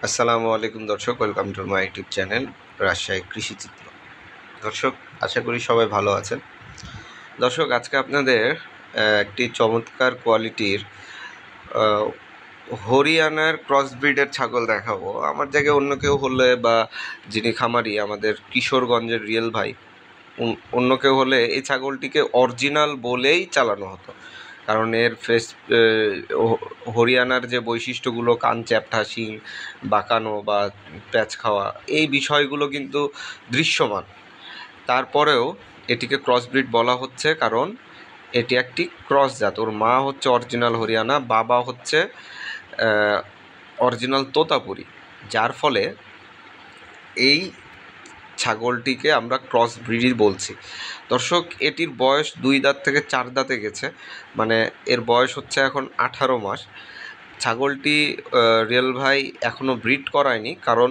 আসসালামু আলাইকুম দর্শক, welcome to my YouTube channel Rajshahi Krishichitra. দর্শক, আশা করি সবাই ভালো আছেন। দর্শক, আজকে আপনাদের একটি চমৎকার কোয়ালিটির হরিয়ানার ক্রস ব্রিডের ছাগল দেখাবো। আমার জায়গায় অন্য কেউ হলে বা যিনি খামারি আমাদের কিশোরগঞ্জের রিয়েল ভাই, অন্য কেউ হলে এই ছাগলটিকে অরিজিনাল বলেই চালানো হতো। কারণ এর ফেস হরিয়ানার যে বৈশিষ্ট্যগুলো, কান চ্যাপ্টা, শিং বাঁকানো বা প্যাঁচ খাওয়া, এই বিষয়গুলো কিন্তু দৃশ্যমান। তারপরেও এটিকে ক্রসব্রিড বলা হচ্ছে কারণ এটি একটি ক্রস জাত। ওর মা হচ্ছে অরিজিনাল হরিয়ানা, বাবা হচ্ছে অরিজিনাল তোতাপুরি, যার ফলে এই ছাগলটিকে আমরা ক্রস ব্রিডই বলছি। দর্শক, এটির বয়স 2 দাঁত থেকে 4 দাঁতে গেছে, মানে এর বয়স হচ্ছে এখন 18 মাস। ছাগলটি রিয়েল ভাই এখনও ব্রিড করায়নি, কারণ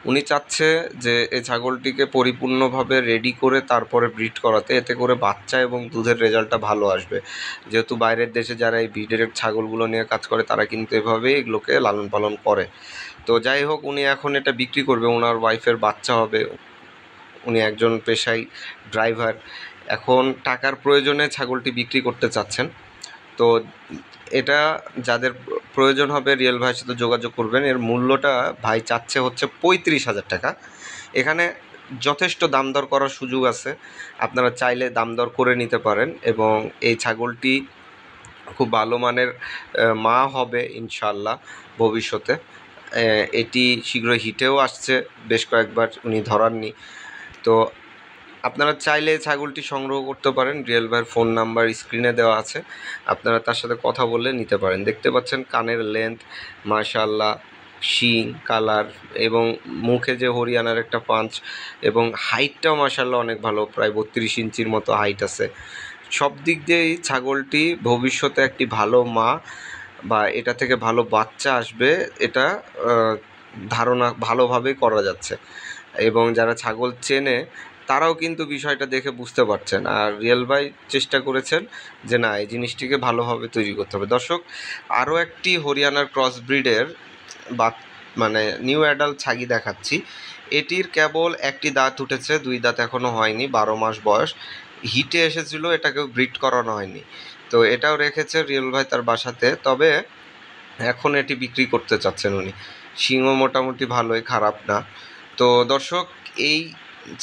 উনি চাচ্ছে যে এই ছাগলটিকে পরিপূর্ণভাবে রেডি করে তারপরে ব্রিড করাতে, এতে করে বাচ্চা এবং দুধের রেজাল্টটা ভালো আসবে। যেহেতু বাইরের দেশে যারা এই ব্রিডের ছাগলগুলো নিয়ে কাজ করে তারা কিন্তু এভাবেই এগুলোকে লালন পালন করে। তো যাই হোক, উনি এখন এটা বিক্রি করবে, ওনার ওয়াইফের বাচ্চা হবে। উনি একজন পেশায় ড্রাইভার, এখন টাকার প্রয়োজনে ছাগলটি বিক্রি করতে চাচ্ছেন। তো এটা যাদের প্রয়োজন হবে রিয়েল ভাইয়ের সাথে যোগাযোগ করবেন। এর মূল্যটা ভাই চাচ্ছে হচ্ছে 35,000 টাকা। এখানে যথেষ্ট দাম দর করার সুযোগ আছে, আপনারা চাইলে দাম দর করে নিতে পারেন। এবং এই ছাগলটি খুব ভালো মানের মা হবে ইনশাল্লাহ ভবিষ্যতে। এটি শীঘ্রই হিটেও আসছে, বেশ কয়েকবার উনি ধরাননি। তো আপনারা চাইলে ছাগলটি সংগ্রহ করতে পারেন। রিয়েল ভাইয়ের ফোন নাম্বার স্ক্রিনে দেওয়া আছে, আপনারা তার সাথে কথা বলে নিতে পারেন। দেখতে পাচ্ছেন কানের লেন্থ, মাশাআল্লাহ, শিং, কালার এবং মুখে যে হরিয়ানার একটা পাঞ্চ, এবং হাইটটাও মাশাআল্লাহ অনেক ভালো, প্রায় 32 ইঞ্চির মতো হাইট আছে। সব দিক দিয়েই ছাগলটি ভবিষ্যতে একটি ভালো মা বা এটা থেকে ভালো বাচ্চা আসবে, এটা ধারণা ভালোভাবেই করা যাচ্ছে। এবং যারা ছাগল চেনে তারাও কিন্তু বিষয়টা দেখে বুঝতে পারছেন। আর রিয়েল ভাই চেষ্টা করেছেন যে না, এই জিনিসটিকে ভালোভাবে তৈরি করতে হবে। দর্শক, আরও একটি হরিয়ানার ক্রস ব্রিডের বা মানে নিউ অ্যাডাল্ট ছাগি দেখাচ্ছি। এটির কেবল একটি দাঁত উঠেছে, 2 দাঁত এখনও হয়নি, 12 মাস বয়স। হিটে এসেছিলো, এটাকেও ব্রিড করানো হয়নি। তো এটাও রেখেছে রিয়েল ভাই তার বাসাতে, তবে এখন এটি বিক্রি করতে চাচ্ছেন উনি। শিংও মোটামুটি ভালোই, খারাপ না। তো দর্শক, এই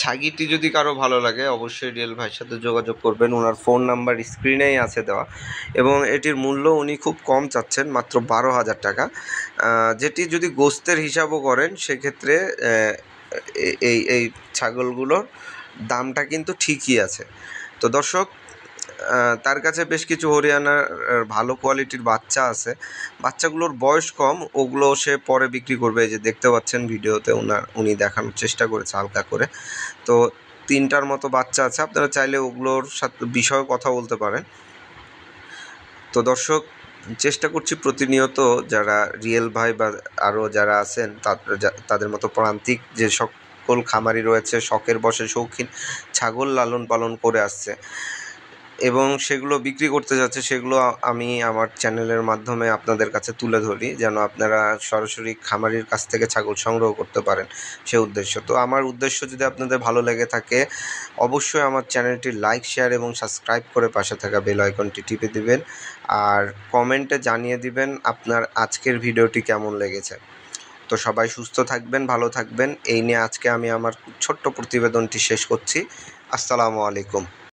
ছাগিটি যদি কারো ভালো লাগে অবশ্যই রিয়েল ভাইয়ের সাথে যোগাযোগ করবেন। ওনার ফোন নাম্বার স্ক্রিনেই আছে দেওয়া, এবং এটির মূল্য উনি খুব কম চাচ্ছেন, মাত্র 12,000 টাকা। যেটি যদি গোস্তের হিসাবও করেন সেক্ষেত্রে এই ছাগলগুলোর দামটা কিন্তু ঠিকই আছে। তো দর্শক, তার কাছে বেশ কিছু হরিয়ানার ভালো কোয়ালিটির বাচ্চা আছে। বাচ্চাগুলোর বয়স কম, ওগুলো সে পরে বিক্রি করবে। এই যে দেখতে পাচ্ছেন ভিডিওতে উনি দেখানোর চেষ্টা করেছে হালকা করে। তো 3টার মতো বাচ্চা আছে, আপনারা চাইলে ওগুলোর সাথে বিষয়ে কথা বলতে পারেন। তো দর্শক, চেষ্টা করছি প্রতিনিয়ত যারা রিয়েল ভাই বা আরও যারা আছেন তাদের মতো প্রান্তিক যে সকল খামারি রয়েছে, শখের বশে শৌখিন ছাগল লালন পালন করে আসছে এবং সেগুলো বিক্রি করতে যাচ্ছে, সেগুলো আমি আমার চ্যানেলের মাধ্যমে আপনাদের কাছে তুলে ধরি, যেন আপনারা সরাসরি খামারির কাছ থেকে ছাগল সংগ্রহ করতে পারেন, সে উদ্দেশ্য। তো আমার উদ্দেশ্য যদি আপনাদের ভালো লেগে থাকে অবশ্যই আমার চ্যানেলটি লাইক, শেয়ার এবং সাবস্ক্রাইব করে পাশে থাকা বেল আইকনটি টিপে দিবেন, আর কমেন্টে জানিয়ে দিবেন আপনার আজকের ভিডিওটি কেমন লেগেছে। তো সবাই সুস্থ থাকবেন, ভালো থাকবেন, এই নিয়ে আজকে আমি আমার ছোট্ট প্রতিবেদনটি শেষ করছি। আসসালামু আলাইকুম।